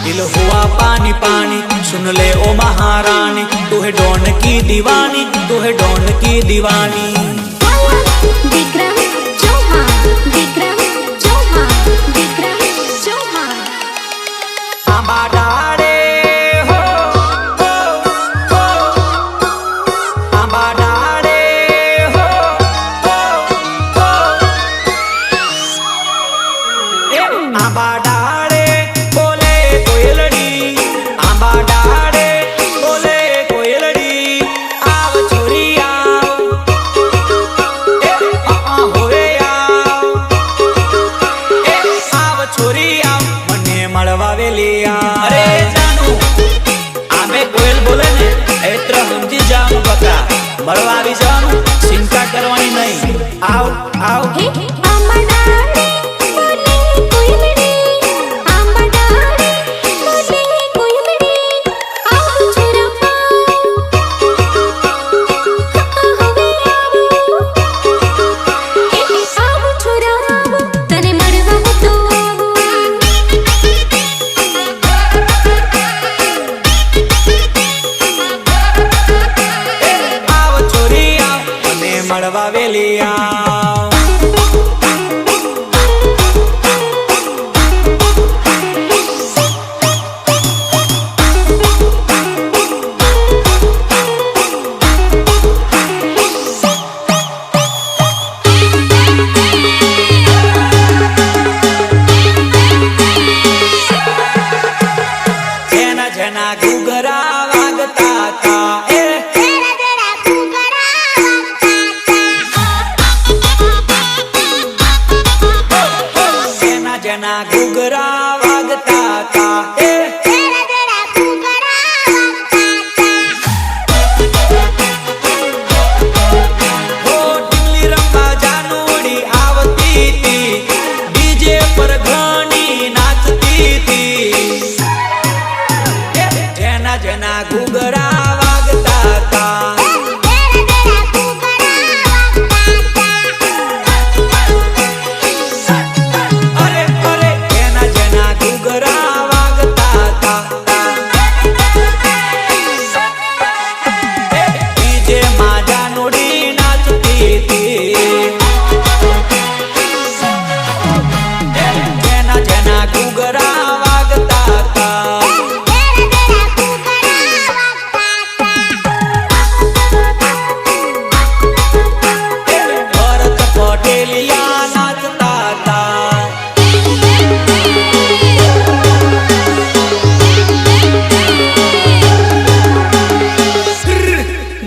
दिल हुआ पानी पानी सुन ले ओ महारानी, तू है डॉन की दीवानी, तू है डॉन की दीवानी। विक्रम चौहान, विक्रम चौहान, विक्रम चौहान। आंबा डाले हो, आंबा डाले हो, आंबा डाले बोले कोयलड़ी, आंबा डाले बोले कोयलड़ी। आव छोरी आओ, होवे आओ, आव छोरी आओ मने मळवा वेली आ। अरे जानू आमे कोयल बोले ने एत्र समझी जाम बका, मळवा आवी जाम, चिंता करवानी नहीं। आओ आओ आंबा डाले बोले कोयलड़ी, आंबा डाले बोले कोयलड़ी। आव छोरा होवे आवो, आव छोरा आवो तने मळवा तो आवो। आव छोरी आओ मने मळवा वेली आ। जेना जेना घुघरा वागता ता तेरा तेरा घुघरा जेना जेना घुघरा वागता ता तेरा तेरा घुघरा हो टिंगली रंबा जानूड़ी आवती थी, डीजे पर घणी नाचती थी। जेना जेना घुघरा वागता ता अरे अरे जेना जेना घुघरा वागता ता डीजे मा जानूड़ी नाचती थी। जेना जेना घुघरा वागता ता भरत पटेलिया नाचता ता।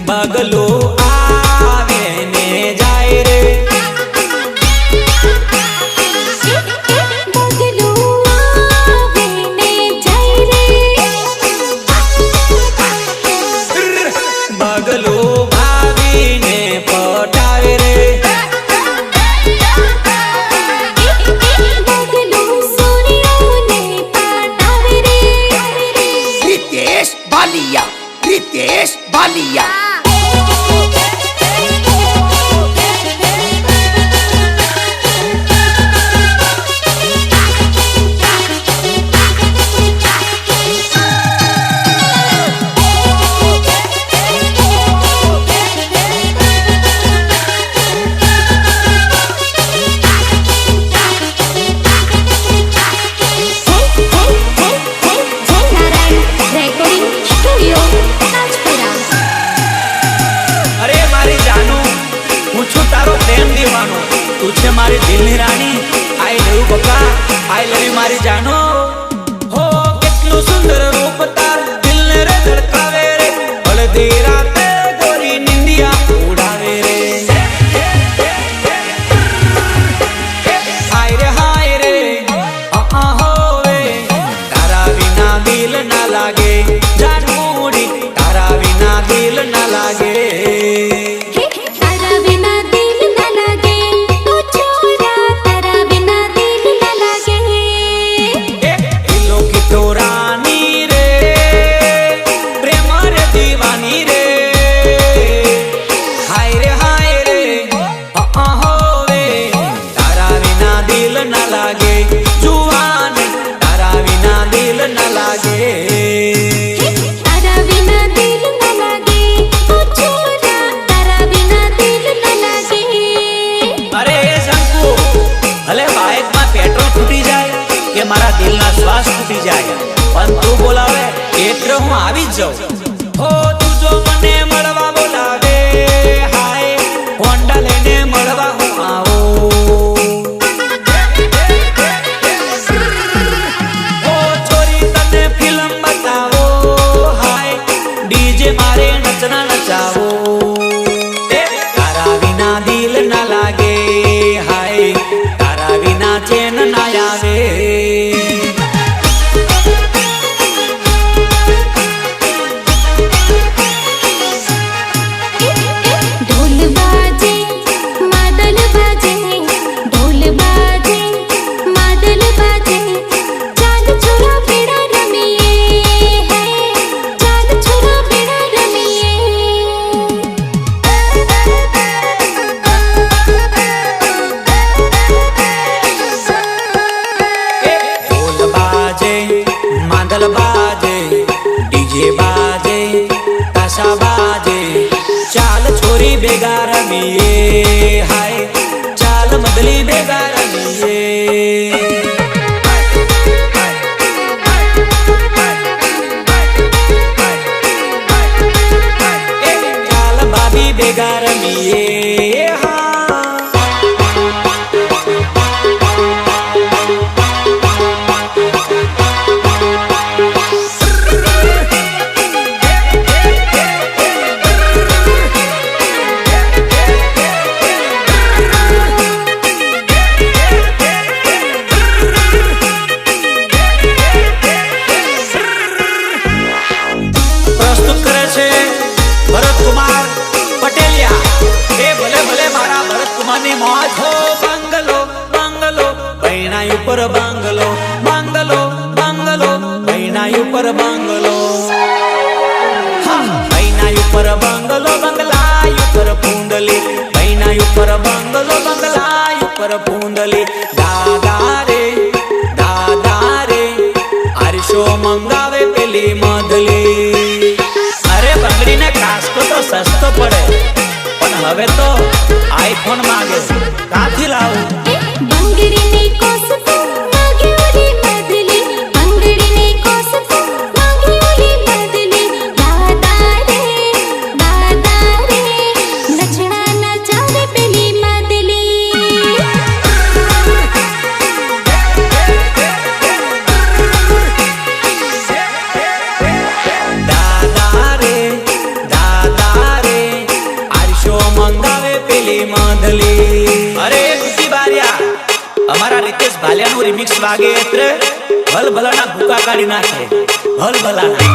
बगलो आवे ने जाए रे, बगलो आवे ने जाए रे। बगलो भाभी ने पटावे रे। बगलो सोनिया ने पटावे रे। रितेश बालिया, रितेश बालिया। Recording studio Tajpura. अरे मारी जानू હું છું તારો પ્રેમ દીવાનો, તું છે મારી દિલની રાણી। આઈ લવ યુ બકા, આઈ લવ યુ મારી જાનો। હો કેટલું સુંદર રૂપ તાર દિલને રે ધડકાવે રે, હળદી રાતે ગોરી નિંદિયા ઉડાવે રે। હાય રે હોવે તારા વિના દિલ ના લાગે, जानूड़ी तारा बिना दिल ना लागे। तारा बिना दिल न लगे, ओ छोरा तारा बिना दिल न लगे। दिलों की तो रानी रे, प्रेम रे दीवानी रे। તૂટી જાય પણ તું બોલાવે એટલે હું આવી જ જાઉં હો તું જો મને મળવા બોલાવે હાય હોન્ડા લઈને મળવા હું આવું ઓ છોરી તને ફિલ્મ બતાવો હાય ડીજે મારે નચના નચાવો તારા વિના દિલ ના લાગે હાય તારા વિના ચેન ના આવે ढोल बाजे मादल बाजे ढोल बाजे मादल बाजे चांद छोरा बेड़ा रमिए है चांद छोरा बेड़ा रमिए ढोल बाजे मादल बाजे डीजे बाजे ताशा बाजे चाल छोरी बेगा रमिए हाय चाल मदली बेगा रमिए चाल भाभी बेगा रमिए हाँ પ્રસ્તુત કરે છે ભરતકુમાર પટેલિયા એ ભલે ભલે મારા ભરતકુમારની મોજ હો બંગલો બંગલો પૈણા ઉપર બંગલો બંગલો બંગલો પૈણા ઉપર બંગલો હા પૈણા ઉપર બંગલો બંગલા ઉપર પૂંડલી પૈણા ઉપર બંગલો બંગલા ઉપર પૂંડલી દાદા રે આરશો મંગાવે પેલી મધલી અરે બંગડીને કાસ્કો તો સસ્તો પડે પણ હવે તો આઈફોન માંગે કાથી લાવું બંગડીની કોસકો માગે ઓલી મદલી બંગડીની કોસકો માગે ઓલી મદલી દાદા રે નચણા નચાવે પેલી મદલી દાદા રે આરશો મંગાવે પેલી મધલી અરે કુટી બારિયા અમારા રીતેશ ભાલિયાનું રિમિક્સ વાગે એટલે ભલભલાના ભૂકા કાઢી નાખે ભલભલાના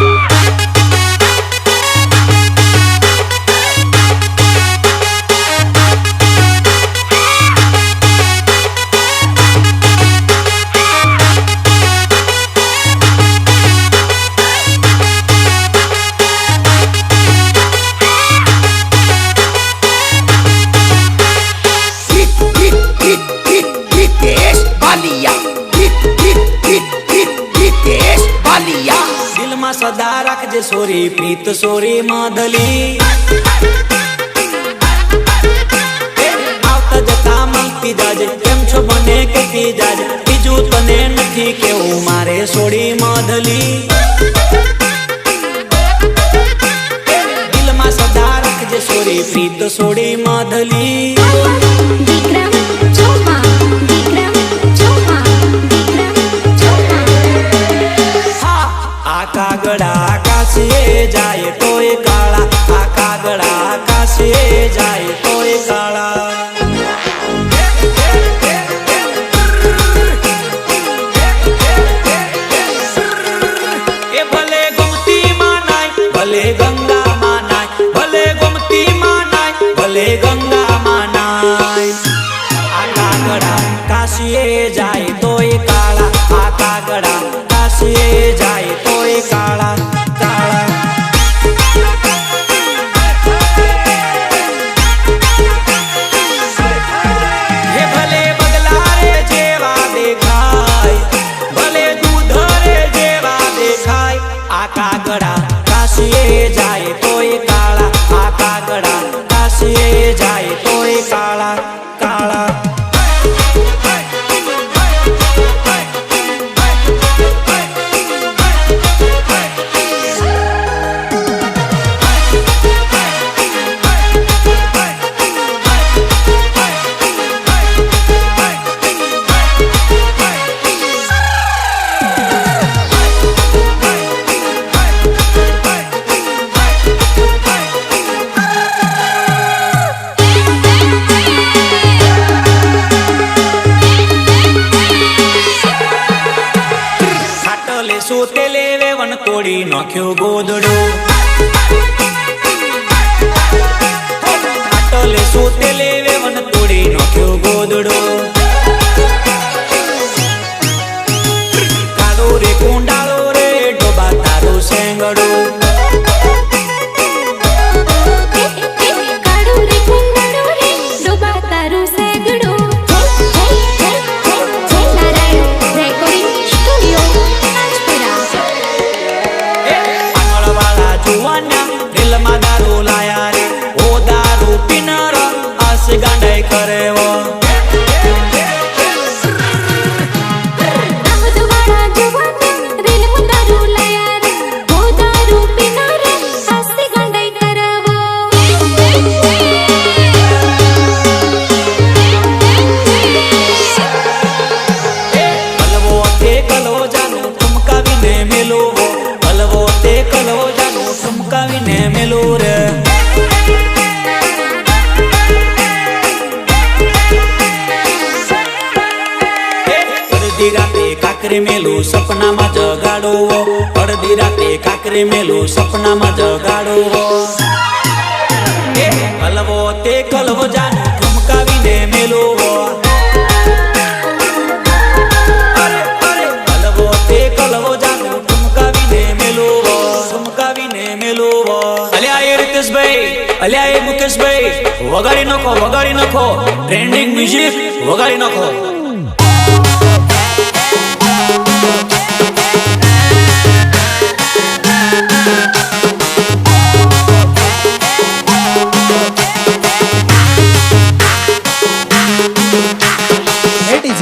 रितेश बालिया रितेश बालिया દિલમાં સદા રાખજે સોરી પ્રીત સોરી મધલી આવતા જતા મળતી જાજે કેમ છો બને કહેતી જાજે બીજું તને નથી કેવું મારે સોડી મધલી દિલમાં સદા રાખજે સોરી પ્રીત સોડી મધલી વિક્રમ ચોમા વિક્રમ ચોમા વિક્રમ ચોમા આ કાગડા કાશીએ જાય તોય કાળા આ કાગડા કાશીએ જાય તોય કાળા એ ભલે ગોમતી માં નાય ભલે ગંગા માં નાય ભલે ગોમતી માં નાય ભલે ગંગા માં નાય આ કાગડા કાશીએ જાય તોય કાળા આ કાગડા કાશીએ જાય તોય કાળા કાળા હે ભલે બગલા રે જેવા દેખાય ભલે દૂધ રે જેવા દેખાય આ કાગડા કાશીએ જાય તોય કાળા આ કાગડા કાશીએ જાય તોય કાળા કાળા સોતે લેવે વન તોડી નાખ્યો ગોદડો ખાટલે સોતે લેવે વન તોડી નાખ્યો ગોદડો કાળો રે કુંડાળો રે ડોબા તારો સેંગડો ગાંડાઈ કરે વો કાકરી મેલું સપનામાં જગાડો અડધી રાતે કાકરી મેલું સપનામાં જગાડો કલવો તે કલવો જાનું ઠુમકાવીને મેલો કલવો તે કલવો જાનું ઠુમકાવીને મેલો અલ્યા એ રીતેશભાઈ અલ્યા એ મુકેશભાઈ વગાડી નાખો ટ્રેન્ડિંગ મ્યુઝિક વગાડી નાખો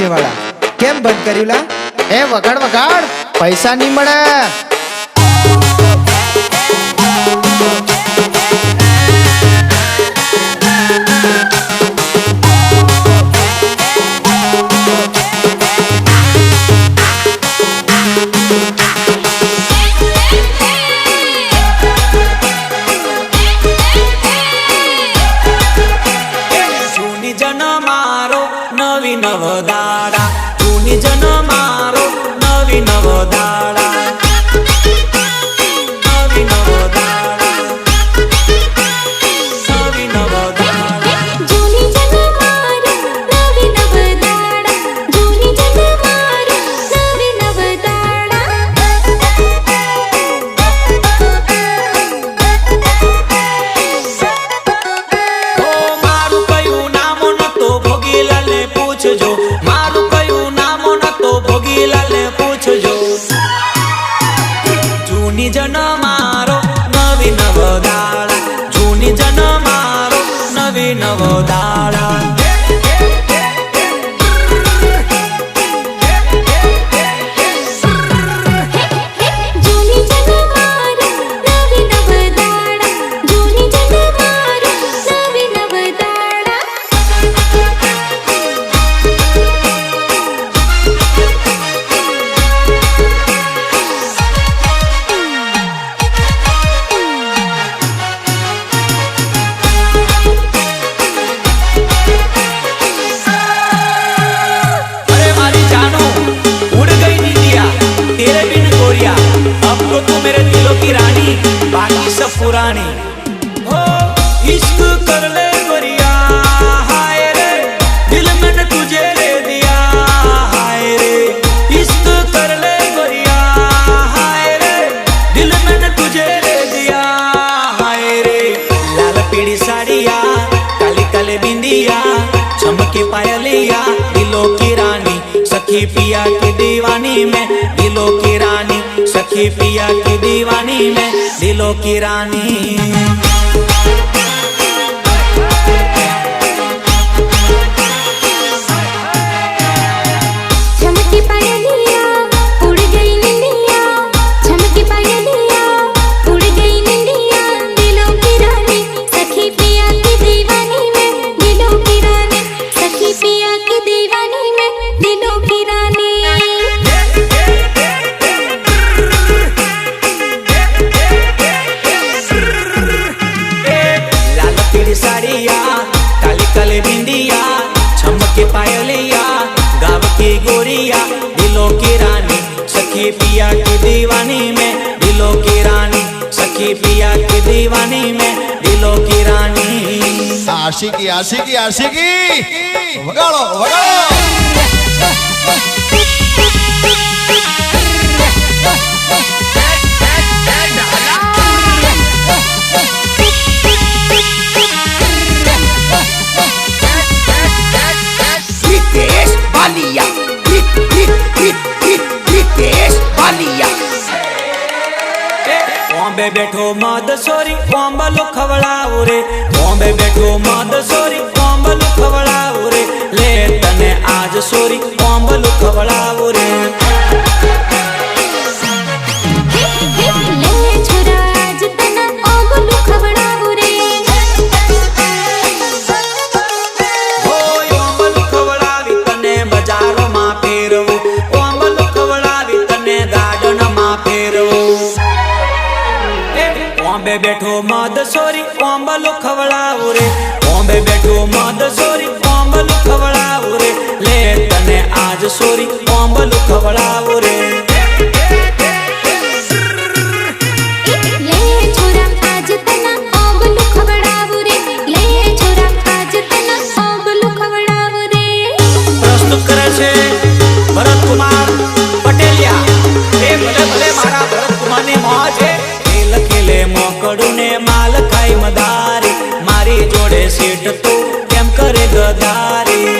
વાળા કેમ બંધ કર્યું લા એ વગાડ પૈસા નહીં મળે નવદાડા જૂની જન મારો નવી નવદાડા નવી નવદાડા નવી નવદાડા જૂની જન મારો નવી નવદાડા જૂની જન મારો નવી ઓ મારું કયું નામ નતો ભોગીલાલ પૂછજો મારું કયું નામ નતો ભોગીલાલ પૂછજો જૂની જન મારો નવી નવદાડા જૂની જન મારો નવી નવદાડા જૂની જન મારો નવી નવદાડા જૂની જન મારો નવી નવદાડા अरे मारी जानो उड़ गई नींदिया तेरे बिन गोरिया अब तो तू मेरे दिलों की रानी बाकी सब पुरानी हो इश्क कर ले गोरिया हाय रे दिल मैंने तुझे दे दिया हाय रे इश्क कर ले गोरिया हाय रे दिल मैंने तुझे दे दिया हाय रे लाल पीली साड़िया काली काले बिंदिया चमकी पायलिया दिलों की रानी सखी पिया की दीवानी में दिलों की रानी सखी पिया की दीवानी में दिलों की रानी चमकी पायलिया उड़ गई निंदिया चमकी पायलिया उड़ गई निंदिया दिलों की रानी सखी पिया की दीवानी में दिलों की रानी सखी पिया की दीवानी में दिलों की रानी આશિકી આશિકી આશિકી વગાડો વગાડો British Balia. British Balia. Bombay બેઠો મદ સોરી બોમ્બલો ખવડાવું રે બોમ્બે બેઠો મદ સોરી બોમ્બલો ખવડાવું રે લે તને આજ સોરી બોમ્બલો ખવડાવું રે લે છોરા આજ તને ઓંબલું ખવડાવું રે ઓય બોમ્બલો ખવડાવી તને બજારોમાં ફેરવું બોમ્બલો ખવડાવી તને ગાર્ડનમાં ફેરવું બોમ્બે બેઠો મદ સોરી બોમ્બલો ખવડાવું રે બોમ્બે બેઠો મદ સોરી બોમ્બલો ખવડાવું રે લે તને આજ સોરી બોમ્બલો ખવડાવું રે લે છોરા આજ તને ઓંબલું ખવડાવું રે લે છોરા આજ તને ઓંબલું ખવડાવું રે પ્રસ્તુત કરે છે ભરતકુમાર પટેલિયા એ ભલે ભલે મારા ભરતકુમારની મોજ છે ખેલ ખેલે મોકડું ને માલ ખાઈ મદારી મારી જોડે સેટ તો કેમ કરે ગદારી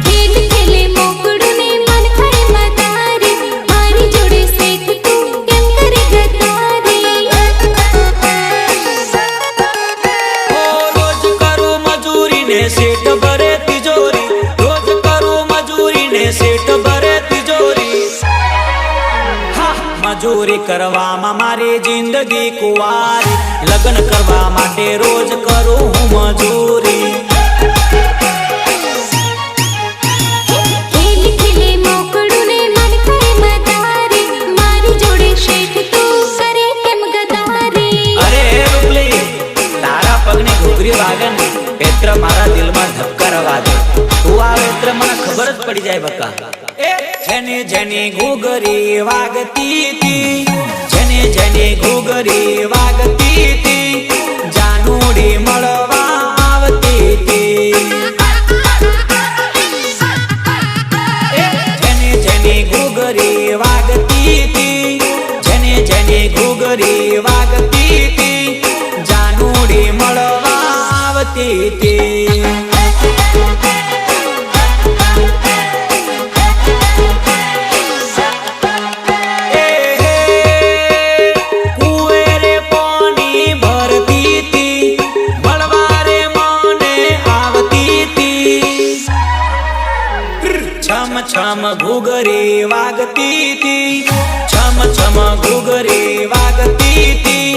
ખેલ ખેલે મોકડું ને મન ખાય મદારી મારી જોડે શેઠ તું કેમ કરે ગદારી ઓ રોજ કરું મજૂરી ને સેટ ભરે તિજોરી રોજ કરું મજૂરી ને સેટ ભરે તિજોરી હા મજૂરી કરવામાં મારી જિંદગી કુંવારી લગ્ન કરવા માટે રોજ કરું હું મજૂરી ખેલ ખેલે મોકડું ને મન ખાય મદારી મારી જોડે શેઠ તું કરે કેમ ગદારી અરે રૂપલી તારા પગની ઘૂઘરી વાગે ને એટલે મારા દિલમાં ધબકારા વાગે તું આવે એટલે મને ખબર જ પડી જાય બકા જેની જેની ઘૂઘરી વાગતી તી જેની જેની ઘૂઘરી વાગતી તી જાનુડી મળવા આવતી તી જેની જેની ઘૂઘરી વાગતી તી જેની જેની ઘૂઘરી વાગતી તી જાનુડી મળવા આવતી તી કુવેરે પાણી ભરતી તી મળવા રે મને આવતી તી છમ છમ ઘૂઘરી વાગતી તી છમ છમ ઘૂઘરી વાગતી તી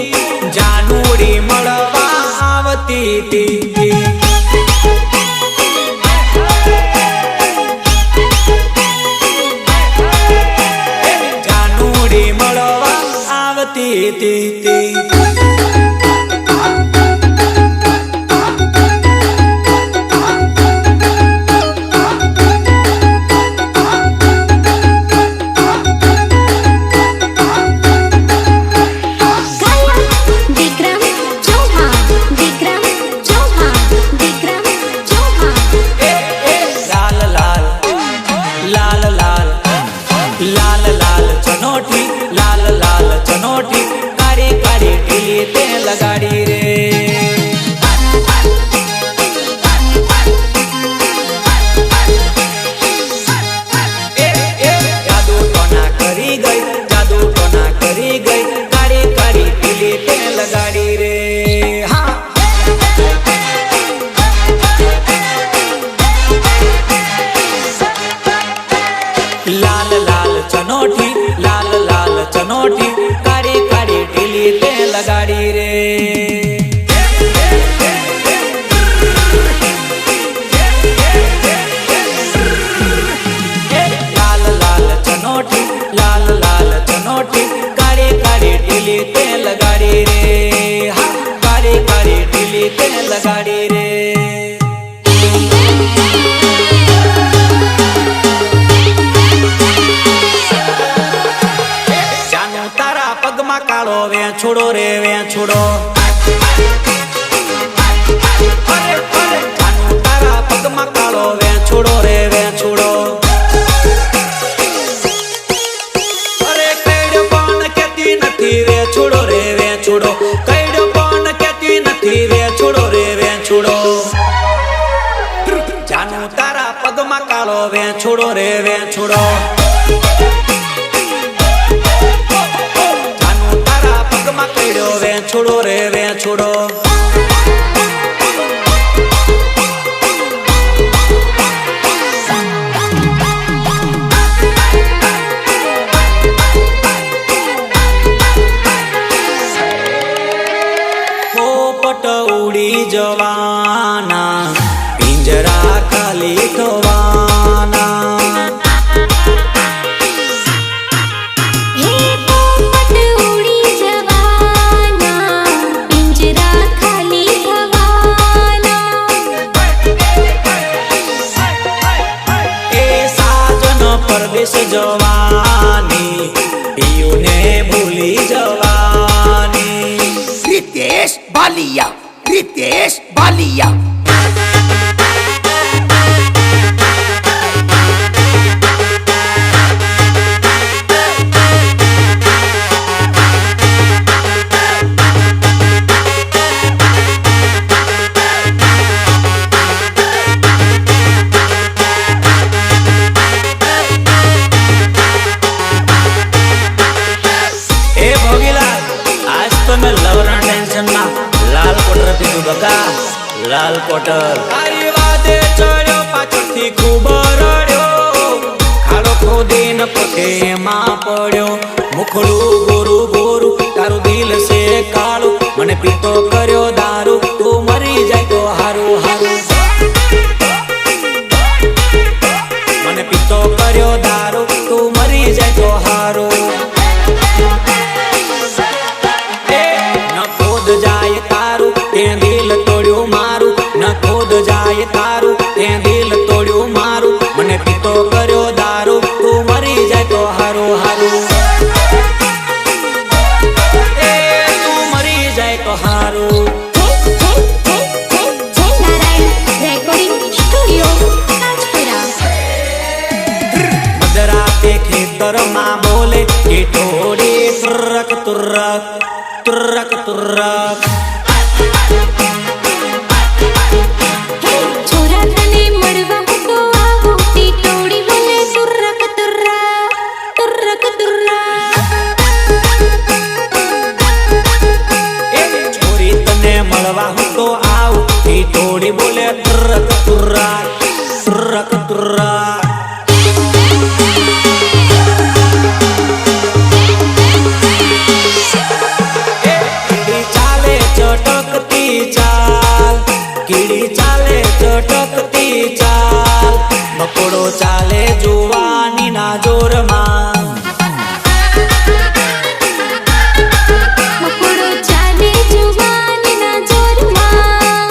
જાનુડી મળવા આવતી તી જાનુડી મળવા આવતી તી ગાયા વિક્રમ ચૌહાણ વિક્રમ ચૌહાણ વિક્રમ ચૌહાણ લાલ લાલ લાલ લાલ લાલ લાલ ચનોઠી લાલ લાલ ચનોઠી કાળી કાળી ઢીલી તે લગાડી રે જાદુ ટોના કરી ગઈ જાદુ ટોના કરી ગઈ કાળી કાળી ઢીલી તે લગાડી રે હા લાલ લાલ ચનોઠી લાલ લાલ ચનોઠી કાળી કાળી ઢીલી તે લગાડી રે લાલ લાલ ચનોઠી લાલ લાલ ચનોઠી કાળી કાળી ઢીલી તે લગાડી રે હા કાળી કાળી ઢીલી તે લગાડી રે જાનું તારા પગમાં કાળો વે છોડો રે વે છોડો કાળો વેછોડો રે વેછોડો જાનું તારા પગમાં કડ્યો વેછોડો રે વેછોડો પોપટ ઉડી જવાના પિંજરા ખાલી થવાના હે પોપટ ઉડી જવાના પિંજરા ખાલી થવાના એ સાજન પરદેશ જવાની પિયુને ભૂલી જવાની Ritesh Balia. Ritesh Balia. એ ભોગીલાલ આજ તો મેં લવના ટેન્શન માં લાલ કોટર પીધું બકા લાલ કોટર તારી વાદે ચડ્યો પાછળથી ખૂબ રડ્યો ખાડો ખોદીને પોતે એમાં પડ્યો મુખડું ગોરું ગોરું તારું દિલ છે કાળું મને પીતો કર્યો દારૂ તું મરી જાય તો હારું હારું મને પીતો કર્યો દારૂ તું મરી જાય તો હારું ન ખોદ જાય તારું તે દિલ તોડ્યું મારું ન ખોદ જાય તારું તે દિલ તોડ્યું મારું મને પીતો કર્યો દારૂ તું મરી જાય તો હારું હારું એ તું મરી જાય તો હારું જય નારાયણ રેકોર્ડિંગ સ્ટુડિયો રાજપુરા મધરાતે ખેતરમાં બોલે કે ઢોળી તુરક તુરક તુરક તુરક છોરા તને મળવા હું તો આવું ટીટોડી બોલે તુરક તુરક તુરક તુરક એ છોરી તને મળવા હું તો આવું એ ઢોળી બોલે તુરક તુરક તુરક તુરક કીડી ચાલે ચટકતી ચાલ કીડી ચાલે ચટકતી ચાલ બકોડો ચાલે જુવાની ના જોરમાં મકોડો ચાલે જુવાનના જોરમાં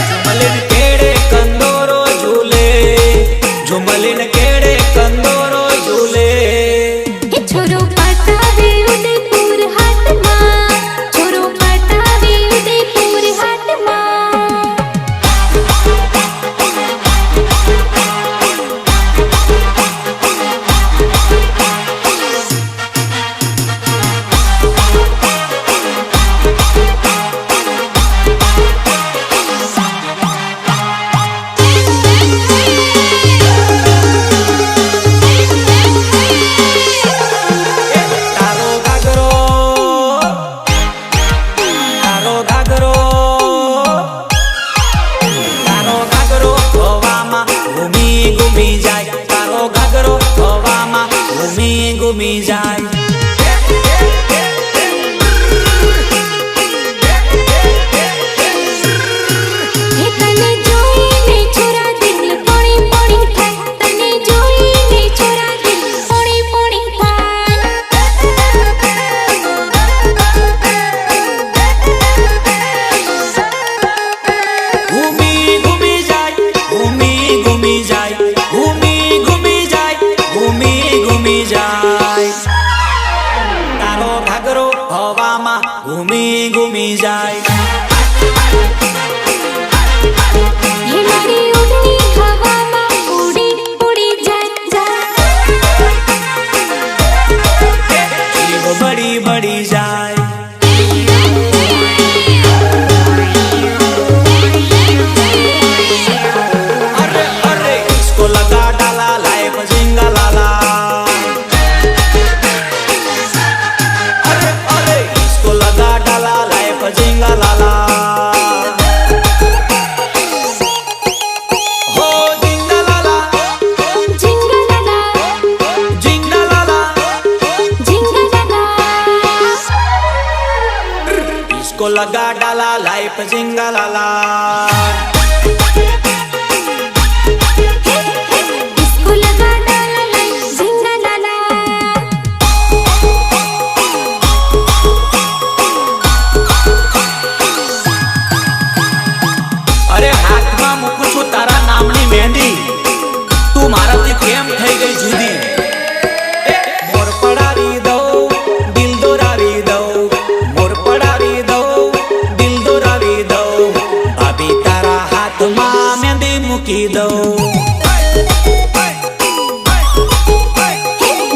ઝુમલીન કેડે કંદોરો ઝૂલે ઝુમલીન કેડે કંદોરો ઝૂલે હે છોરો પટાવે ઉદયપુર હાટમાં છોરો પટાવે ઉદયપુર હાટમાં તારો ઘાઘરો તારો ઘાઘરો તારો ઘાઘરો હવામાં ઘૂમી ઘૂમી જાય તારો ઘાઘરો હવામાં ઘૂમી ઘૂમી જાય હે તને જોઈને છોરા દિલ પોણી પોણી થાય તને જોઈને છોરા દિલ પોણી પોણી ઘૂમી ઘૂમી જાય ઘૂમી ઘૂમી જાય ઘૂમી ઘૂમી જાય ઘૂમી ઘૂમી જાય તારો ઘાઘરો હવામાં ઘૂમી ઘૂમી જાય હે મારી ઓઢણી હવામાં ઉડી ઉડી જાય જાય જીવ બળી બળી જાય इसको लगा डाला लाइफ जिंगलाला। इसको लगा डाला लाइफ जिंगलाला। अरे हाथ में मूकું છું તારા નામની મહેંદી, તું મારાથી કેમ થઈ ગઈ જુદી? મોર પડાવી દઉં દિલ દોરાવી દઉં, મોર પડાવી દઉં દિલ દોરાવી દઉં, ભાભી તારા હાથમાં મહેંદી મૂકી દઉં।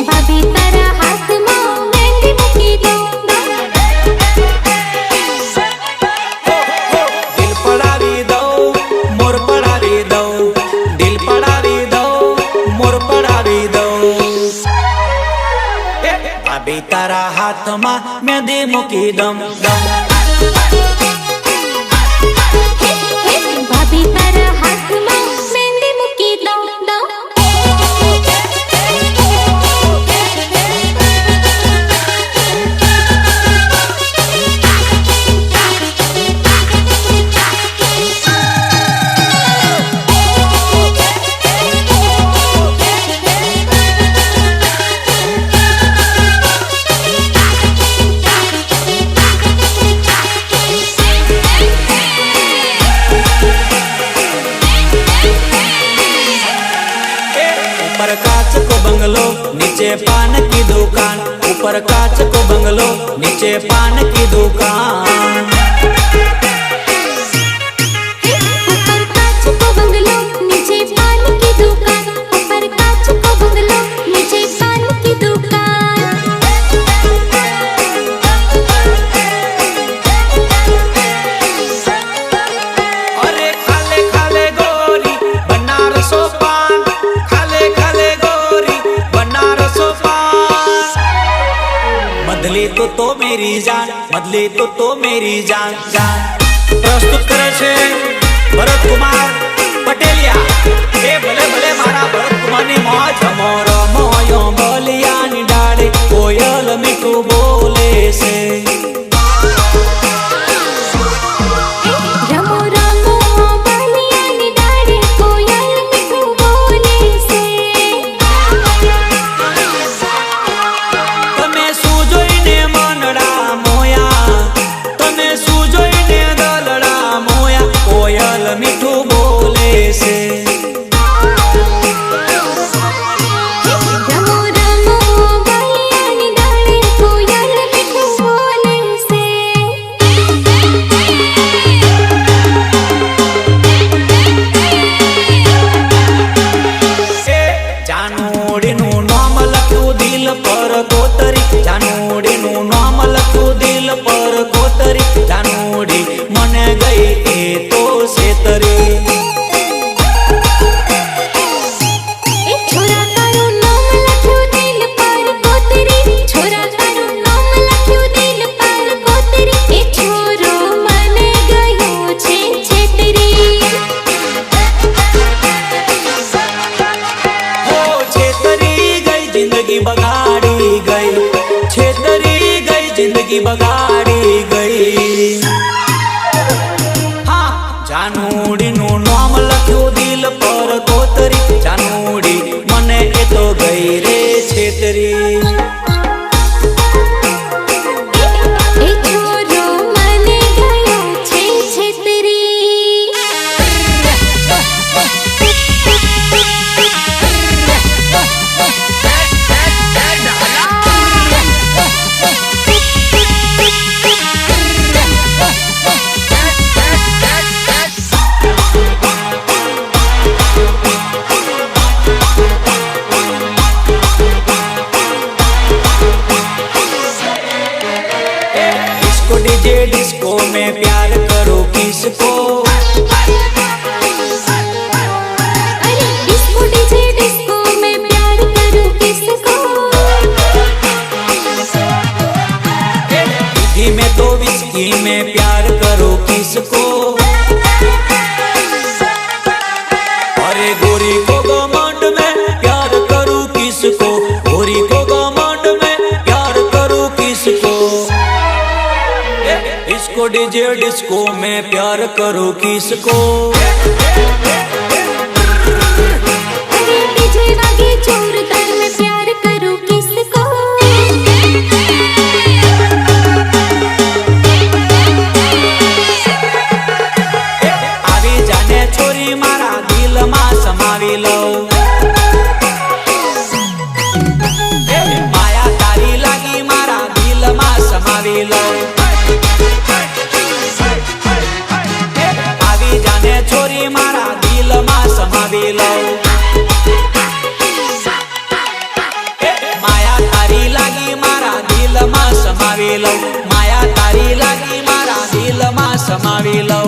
भाभी तारा हाथ में मेहंदी मूकी दो। દિલ પડાવી દઉં મોર પડાવી દઉં, દિલ પડાવી દઉં મોર પડાવી દઉં, ભાભી તારા હાથમાં મહેંદી મૂકી દઉં દઉં। भाभी तारा हाथ में मेहंदी मूकी दो। ऊपर कांच को बंगलो नीचे पान की दुकान, ऊपर कांच को बंगलो नीचे पान की दुकान। ऊपर कांच को बंगलो नीचे पान की दुकान, ऊपर कांच को बंगलो नीचे पान की दुकान। अरे खाले खाले गोरी बनारसो पान, खाले खाले गोरी बनारसो पान। बदले तो मेरी जान, बदले तो मेरी जान जान। प्रस्तुत करे छे भरत कुमार पटेलिया। ए भले भले मारा भरत कुमार ની મોજ। મોરો મોયો બોલિયાની ડાળે કોયલ મીઠું બોલે છે। रमो रमो बालियानी डाळे कोयल मीठू बोले से। તમે શું જોઈને મનડા મોયા, તમે શું જોઈને દલડા મોયા, કોયલ મીઠું બોલે છે। रमो रमो बालियानी डाळे कोयल मीठू बोले से। જાનુડીનું નામ લખ્યું દિલ પર કોતરી, જાનુડીનું નામ લખ્યું દિલ પર કોતરી, જાનુડી મને ગઈ એ તો છેતરી। ए छोरा तारू नाम लख्યું दिल पर कोतरी, छोरा तारू नाम लख्યું दिल पर कोतरी, ए छोरो મને ગયો છે છેતરી। हो छेतरी गई जिंदगी बगाड़ी गई, छेतरी गई जिंदगी बगाड़ी गई। हाँ જાનુડીનું નામ લખ્યું દિલ પર કોતરી, જાનુડી મને એ તો ગઈ રે છેતરી। ए छोरो મને ગયો છે છેતરી। डिस्को डीजे डिस्को में प्यार करो किसको, अरे डिस्को डीजे डिस्को में प्यार करूं किसको। विस्की में तो विस्की में प्यार करो किसको। अरे गोरी को घमंड में प्यार करूं किसको, गोरी को घमंड में प्यार करूं किसको। डिस्को डीजे डिस्को में प्यार करो किसको अरे डीजे वागे चोर कर मैं प्यार करूं किसको आवी जाने छोरी मारा दिल में समावी लो माया तारी लागी मारा दिल में समावी लो आवी जाने छोरी मारा दिल में समावी लो माया तारी लागी मारा दिल में समावी लो माया तारी लागी मारा दिल में समावी लो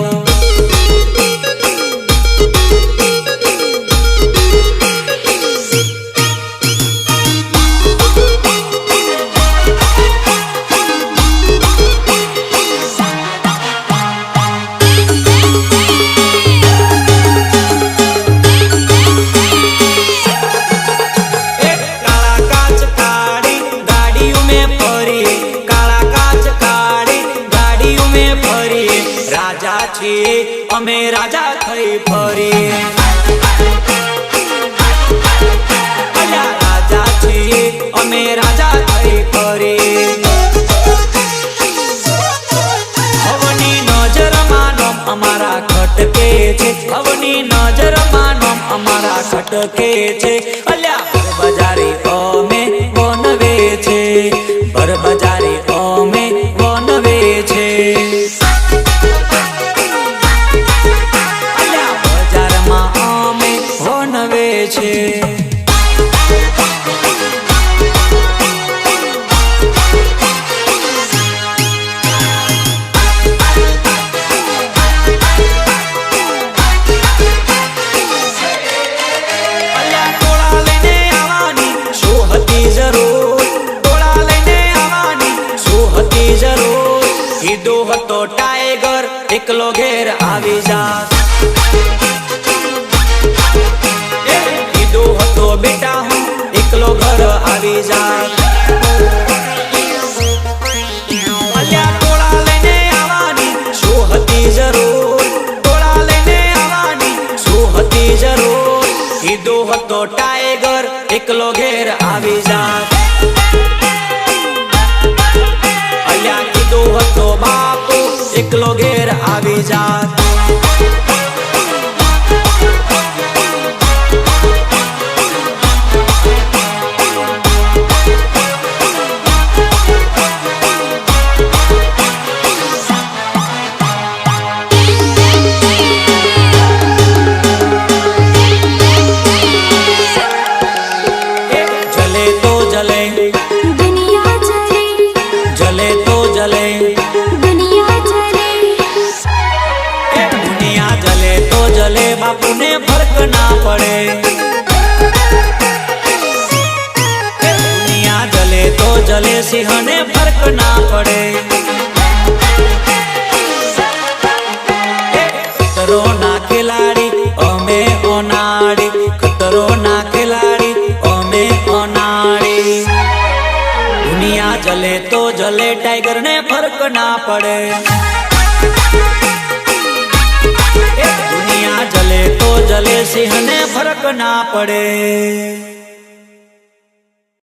અમે રાજા થઈ ફરી રાજા છીએ અમે રાજા થઈ ફરી હવની નજર માનો અમારા ખટકે છે હવની નજર માનો અમારા ખટકે છે અલ્યા બજારે અમે વનવે છે ભર બજારે અમે વનવે છે કીધું હતો ટાઈગર એકલો ઘેર આવી જા કીધું હતો બેટા હું એકલો ઘર આવી જા અલ્યા ટોળા લઈને આવવાની શું હતી જરૂર ટોળા લઈને આવવાની શું હતી જરૂર કીધું હતો ટાઈગર એકલો ઘેર આવી જા હતો બાપુ એકલો ઘેર આવી જાત જલે તો જલે दुनिया जले जले तो जले दुनिया जले दुनिया जले तो जले बापू ने फर्क ना पड़े दुनिया जले तो जले सिंह ने फर्क ना पड़े खतरो ना खिलाड़ी अमे ओनाड़ी खतरो ना खिलाड़ी अमे ओनाड़ी दुनिया जले तो जले टाइगर ने फर्क ना पड़े दुनिया जले तो जले सिंह ने फर्क ना पड़े।